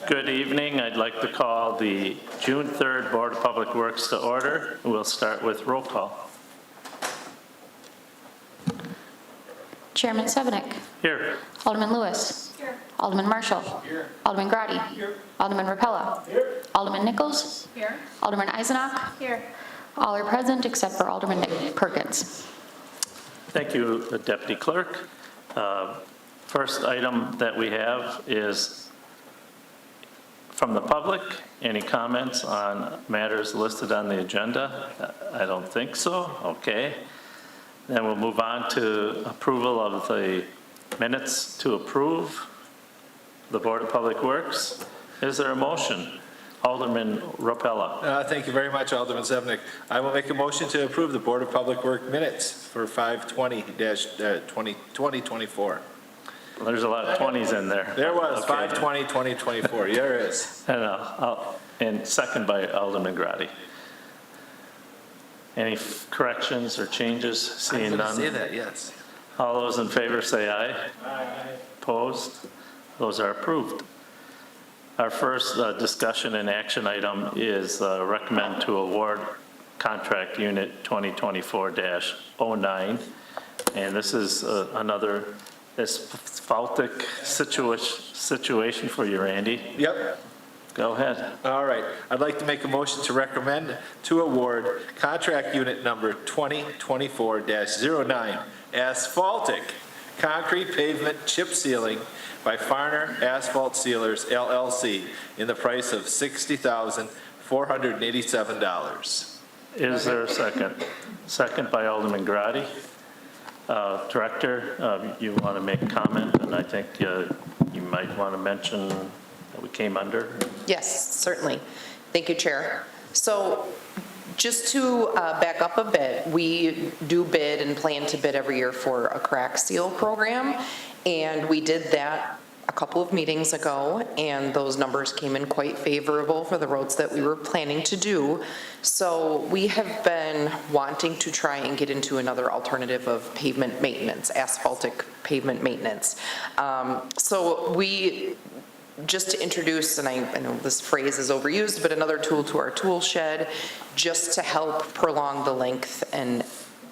Good evening. I'd like to call the June 3rd Board of Public Works to order. We'll start with roll call. Chairman Sevenik. Here. Alderman Lewis. Here. Alderman Marshall. Here. Alderman Grady. Here. Alderman Rapella. Here. Alderman Nichols. Here. Alderman Eisenach. Here. All are present except for Alderman Perkins. Thank you, Deputy Clerk. First item that we have is from the public. Any comments on matters listed on the agenda? I don't think so. Okay. Then we'll move on to approval of the minutes to approve the Board of Public Works. Is there a motion? Alderman Rapella. Thank you very much, Alderman Sevenik. I will make a motion to approve the Board of Public Works minutes for 5/20/2024. Well, there's a lot of 20s in there. There was, okay. 5/20/2024. There is. And second by Alderman Grady. Any corrections or changes? Seeing none. Say that, yes. All those in favor say aye. Aye. Opposed? Those are approved. Our first discussion and action item is recommend to award contract unit 2024-09. And this is another asphaltic situation for you, Randy. Yep. Go ahead. All right. I'd like to make a motion to recommend to award contract unit number 2024-09, asphaltic concrete pavement chip sealing by Farner Asphalt Sealers, LLC, in the price of $60,487. Is there a second? Second by Alderman Grady. Director, you want to make a comment, and I think you might want to mention that we came under. Yes, certainly. Thank you, Chair. So just to back up a bit, we do bid and plan to bid every year for a crack seal program, and we did that a couple of meetings ago, and those numbers came in quite favorable for the roads that we were planning to do. So we have been wanting to try and get into another alternative of pavement maintenance, asphaltic pavement maintenance. So we, just to introduce, and I know this phrase is overused, but another tool to our tool shed, just to help prolong the length and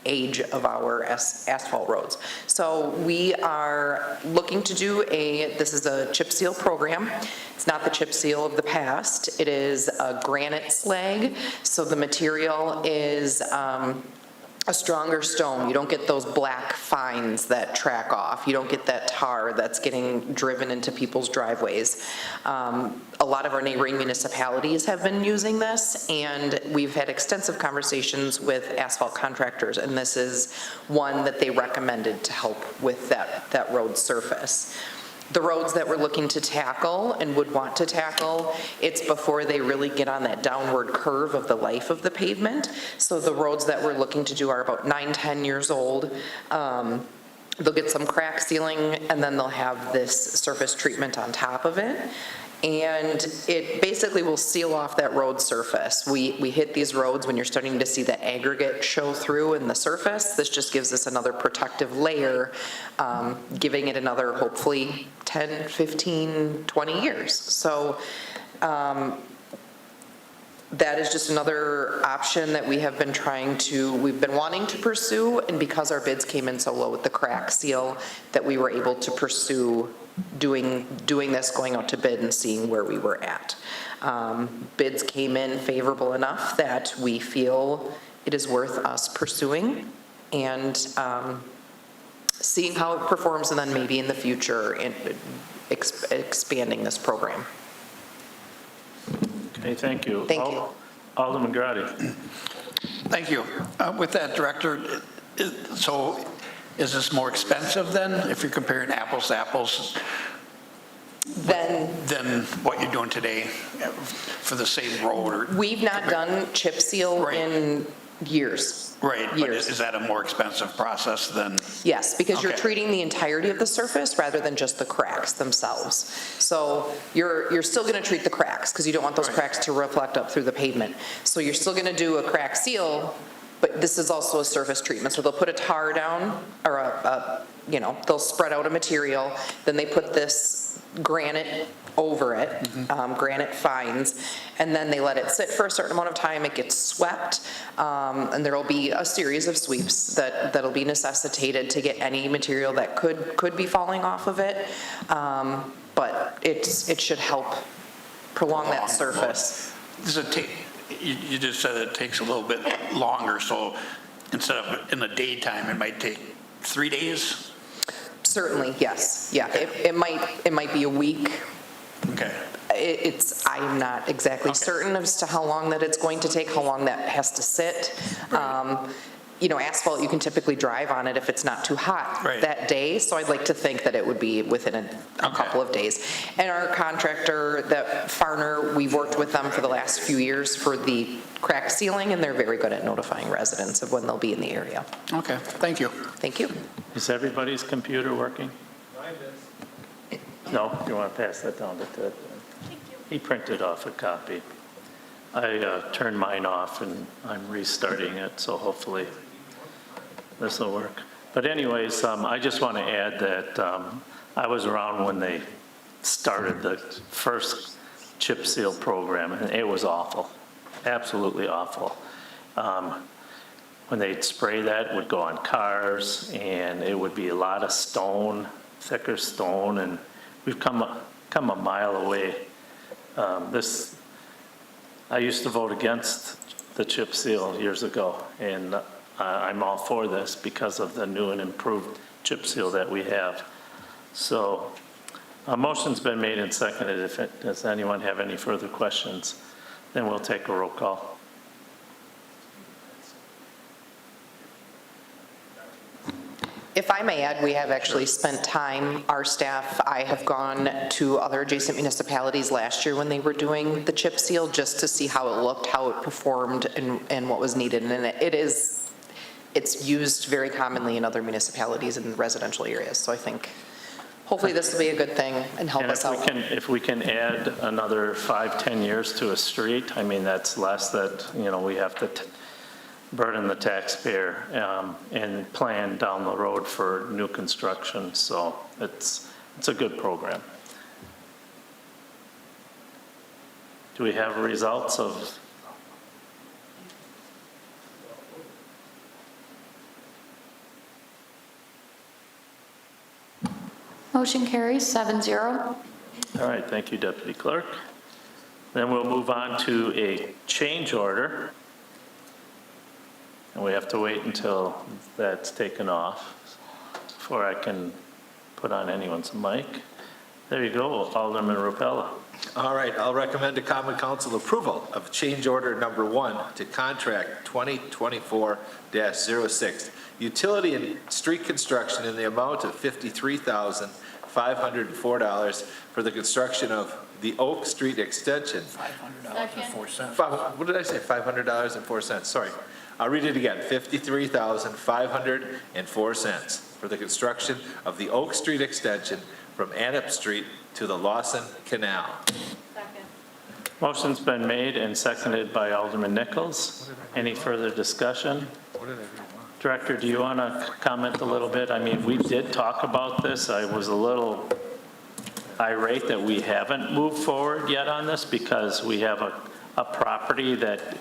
age of our asphalt roads. So we are looking to do this is a chip seal program. It's not the chip seal of the past. It is a granite slag. So the material is a stronger stone. You don't get those black fines that track off. You don't get that tar that's getting driven into people's driveways. A lot of our neighboring municipalities have been using this, and we've had extensive conversations with asphalt contractors, and this is one that they recommended to help with that road surface. The roads that we're looking to tackle and would want to tackle, it's before they really get on that downward curve of the life of the pavement. So the roads that we're looking to do are about 9-10 years old. They'll get some crack sealing, and then they'll have this surface treatment on top of it. And it basically will seal off that road surface. We hit these roads when you're starting to see the aggregate show through in the surface. This just gives us another protective layer, giving it another, hopefully, 10, 15, 20 years. So that is just another option that we have been we've been wanting to pursue, and because our bids came in so low with the crack seal, that we were able to pursue doing this, going out to bid and seeing where we were at. Bids came in favorable enough that we feel it is worth us pursuing and seeing how it performs, and then maybe in the future expanding this program. Okay, thank you. Thank you. Alderman Grady. Thank you. With that, Director, so is this more expensive then, if you're comparing apples to apples, than what you're doing today for the same road? Or we've not done chip seal in years. Right, but is that a more expensive process than? Yes, because you're treating the entirety of the surface rather than just the cracks themselves. So you're still going to treat the cracks because you don't want those cracks to reflect up through the pavement. So you're still going to do a crack seal, But this is also a surface treatment, so they'll put a tar down, or they'll spread out a material, then they put this granite over it, granite fines, and then they let it sit for a certain amount of time, it gets swept, and there'll be a series of sweeps that'll be necessitated to get any material that could be falling off of it, but it should help prolong that surface. Does it take, you just said it takes a little bit longer, so instead of in the daytime, it might take 3 days? Certainly, yes, yeah, it might be a week. Okay. I'm not exactly certain as to how long that it's going to take, how long that has to sit. Asphalt, you can typically drive on it if it's not too hot that day, so I'd like to think that it would be within a couple of days. And our contractor, that Farner, we've worked with them for the last few years for the crack sealing, and they're very good at notifying residents of when they'll be in the area. Okay, thank you. Thank you. Is everybody's computer working? No, you want to pass that down to Ted? Thank you. He printed off a copy. I turned mine off and I'm restarting it, so hopefully this will work. But anyways, I just want to add that I was around when they started the first chip seal program, and it was awful, absolutely awful. When they'd spray that, it would go on cars, and it would be a lot of stone, thicker stone, and we've come a mile away. I used to vote against the chip seal years ago, and I'm all for this because of the new and improved chip seal that we have. So a motion's been made and seconded. Does anyone have any further questions? Then we'll take a roll call. If I may add, we have actually spent time, our staff, I have gone to other adjacent municipalities last year when they were doing the chip seal, just to see how it looked, how it performed, and what was needed. And it's used very commonly in other municipalities in residential areas. So I think hopefully this will be a good thing and help us out. If we can add another 5-10 years to a street, I mean, that's less that, we have to burden the taxpayer and plan down the road for new construction. So it's a good program. Do we have results of? Motion carries 7-0. All right, thank you, Deputy Clerk. Then we'll move on to a change order. And we have to wait until that's taken off before I can put on anyone's mic. There you go, Alderman Rapella. All right, I'll recommend to Common Council approval of change order number 1 to contract 2024-06, utility and street construction in the amount of $53,504 for the construction of the Oak Street extension. $500.04. What did I say? $500.04. Sorry. I'll read it again. $53,504 for the construction of the Oak Street extension from Annip Street to the Lawson Canal. Second. Motion's been made and seconded by Alderman Nichols. Any further discussion? Director, do you want to comment a little bit? I mean, we did talk about this. I was a little irate that we haven't moved forward yet on this because we have a property that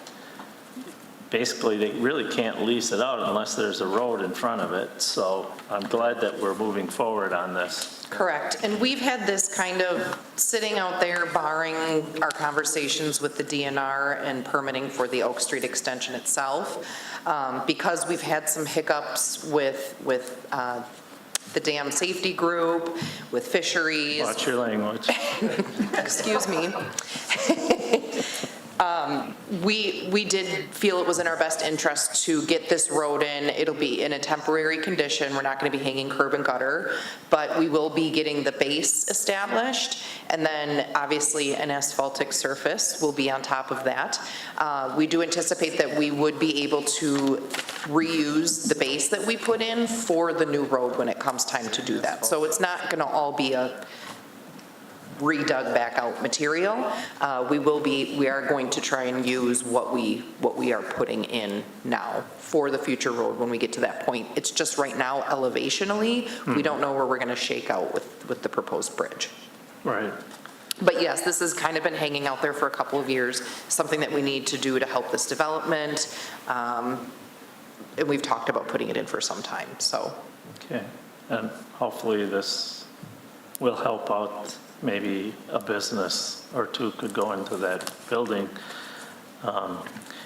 basically they really can't lease it out unless there's a road in front of it. So I'm glad that we're moving forward on this. Correct. And we've had this kind of sitting out there barring our conversations with the DNR and permitting for the Oak Street extension itself, because we've had some hiccups with the dam safety group, with fisheries. Watch your language. Excuse me. We did feel it was in our best interest to get this road in. It'll be in a temporary condition. We're not going to be hanging curb and gutter, but we will be getting the base established, and then obviously an asphaltic surface will be on top of that. We do anticipate that we would be able to reuse the base that we put in for the new road when it comes time to do that. So it's not going to all be a redug back out material. We are going to try and use what we are putting in now for the future road when we get to that point. It's just right now elevationally, we don't know where we're gonna shake out with the proposed bridge. Right. But yes, this has kind of been hanging out there for a couple of years, something that we need to do to help this development. And we've talked about putting it in for some time, so. Okay, and hopefully this will help out, maybe a business or two could go into that building.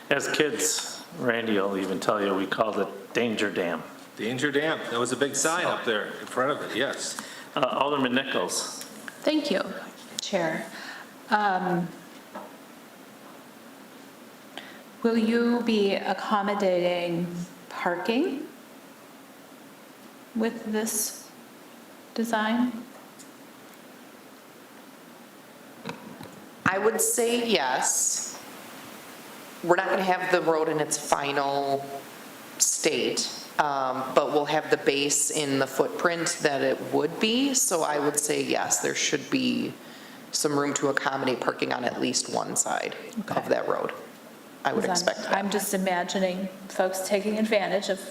As kids, Randy will even tell you, we called it Danger Dam. Danger Dam, there was a big sign up there in front of it, yes. Alderman Nichols. Thank you, Chair. Will you be accommodating parking with this design? I would say yes. We're not going to have the road in its final state, but we'll have the base in the footprint that it would be. So I would say yes, there should be some room to accommodate parking on at least one side of that road. I would expect that. I'm just imagining folks taking advantage of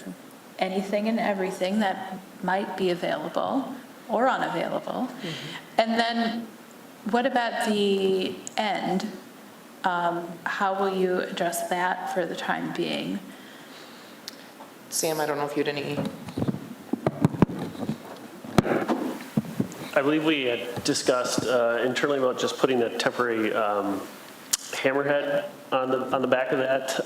anything and everything that might be available or unavailable. And then what about the end? How will you address that for the time being? Sam, I don't know if you had any. I believe we had discussed internally about just putting a temporary hammerhead on the back of that,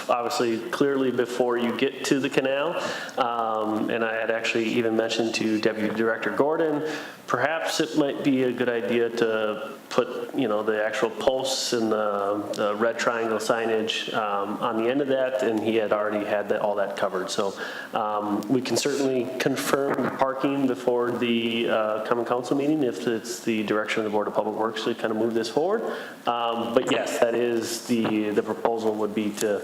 obviously clearly before you get to the canal. And I had actually even mentioned to Deputy Director Gordon, perhaps it might be a good idea to put, the actual posts and the red triangle signage on the end of that, and he had already had all that covered. So we can certainly confirm parking before the common council meeting if it's the direction of the Board of Public Works to kind of move this forward. But yes, that is the proposal would be to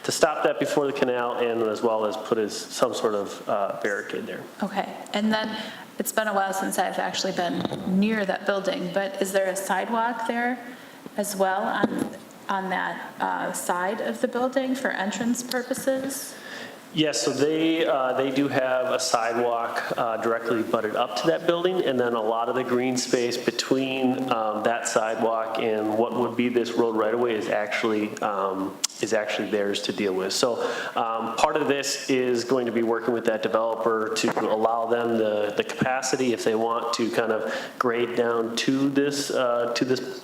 stop that before the canal, and as well as put some sort of barricade there. Okay, and then it's been a while since I've actually been near that building, but is there a sidewalk there as well on that side of the building for entrance purposes? Yes, so they do have a sidewalk directly butted up to that building, and then a lot of the green space between that sidewalk and what would be this road right away is actually theirs to deal with. So part of this is going to be working with that developer to allow them the capacity if they want to kind of grade down to this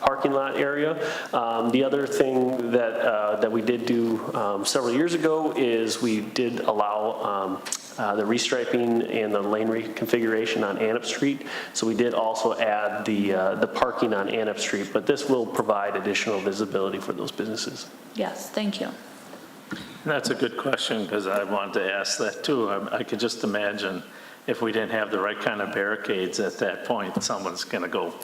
parking lot area. The other thing that we did do several years ago is we did allow the restriping and the lane reconfiguration on Annip Street. So we did also add the parking on Annip Street, but this will provide additional visibility for those businesses. Yes, thank you. That's a good question, because I wanted to ask that too. I could just imagine if we didn't have the right kind of barricades at that point, someone's going to go.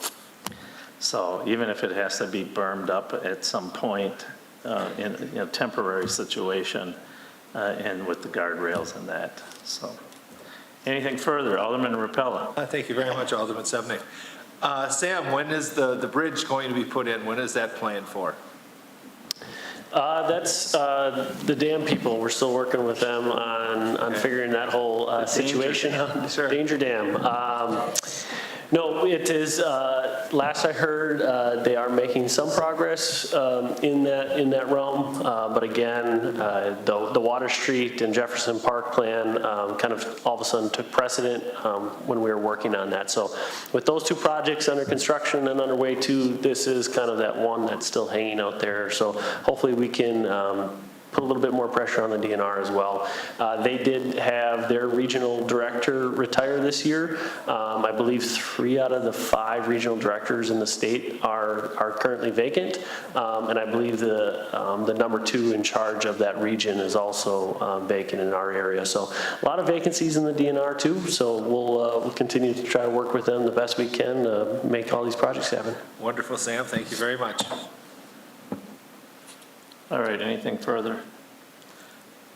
So even if it has to be bermed up at some point in a temporary situation and with the guardrails and that. So anything further? Alderman Rappella. Thank you very much, Alderman Sevenick. Sam, when is the bridge going to be put in? When is that planned for? That's the dam people. We're still working with them on figuring that whole situation out. Sure. Danger Dam. No, it is, last I heard, they are making some progress in that realm. But again, the Water Street and Jefferson Park plan kind of all of a sudden took precedent when we were working on that. So with those two projects under construction and underway too, this is kind of that one that's still hanging out there. So hopefully we can put a little bit more pressure on the DNR as well. They did have their regional director retire this year. I believe 3 out of the 5 regional directors in the state are currently vacant. And I believe the number 2 in charge of that region is also vacant in our area. So a lot of vacancies in the DNR too. So we'll continue to try to work with them the best we can to make all these projects happen. Wonderful, Sam. Thank you very much. All right, anything further?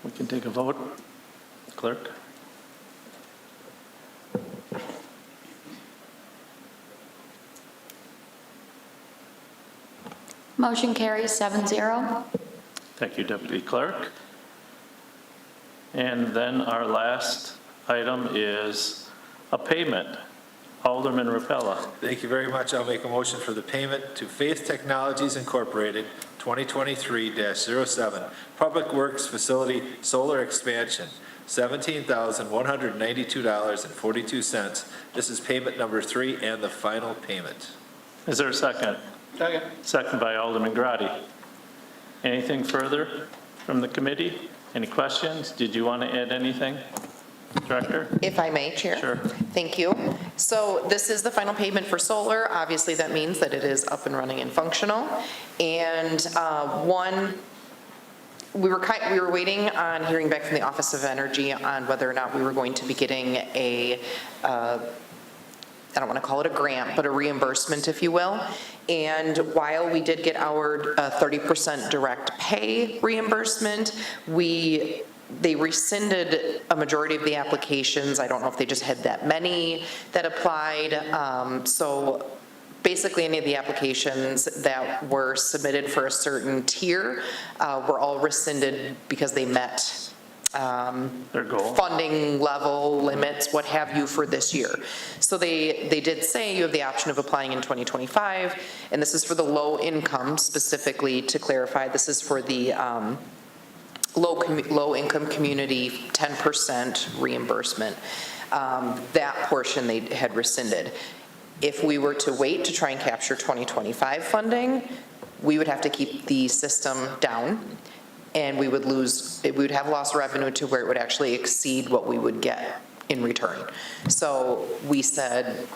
We can take a vote. Clerk? Motion carries 7-0. Thank you, Deputy Clerk. And then our last item is a payment. Alderman Rapella. Thank you very much. I'll make a motion for the payment to Faith Technologies Incorporated, 2023-07, Public Works Facility Solar Expansion, $17,192.42. This is payment number 3 and the final payment. Is there a second? Second. Second by Alderman Grady. Anything further from the committee? Any questions? Did you want to add anything, Director? If I may, Chair? Sure. Thank you. So this is the final payment for solar. Obviously, that means that it is up and running and functional. And we were waiting on hearing back from the Office of Energy on whether or not we were going to be getting a, I don't want to call it a grant, but a reimbursement, if you will. And while we did get our 30% direct pay reimbursement, they rescinded a majority of the applications. I don't know if they just had that many that applied. So basically, any of the applications that were submitted for a certain tier were all rescinded because they met Their goal. funding level limits, what have you, for this year. So they did say you have the option of applying in 2025, and this is for the low income specifically, to clarify. This is for the low income community 10% reimbursement. That portion they had rescinded. If we were to wait to try and capture 2025 funding, we would have to keep the system down, and we would have lost revenue to where it would actually exceed what we would get in return. So we said,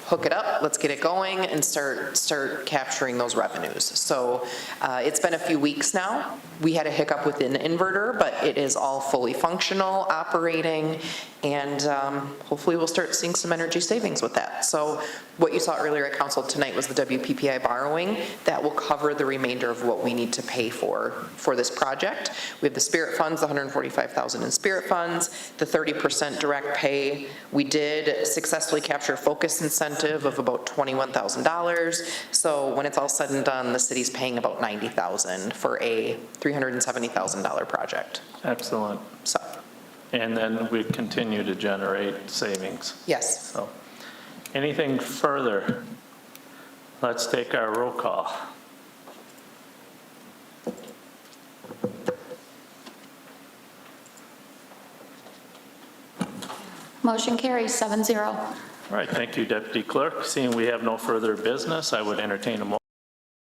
hook it up, let's get it going, and start capturing those revenues. So it's been a few weeks now. We had a hiccup with an inverter, but it is all fully functional, operating, and hopefully we'll start seeing some energy savings with that. So what you saw earlier at council tonight was the WPPI borrowing. That will cover the remainder of what we need to pay for this project. We have the spirit funds, the $145,000 in spirit funds, the 30% direct pay. We did successfully capture a focus incentive of about $21,000. So when it's all said and done, the city's paying about $90,000 for a $370,000 project. Excellent. So, And then we continue to generate savings. yes. So, anything further? Let's take our roll call. Motion carries 7-0. All right, thank you, Deputy Clerk. Seeing we have no further business, I would entertain a motion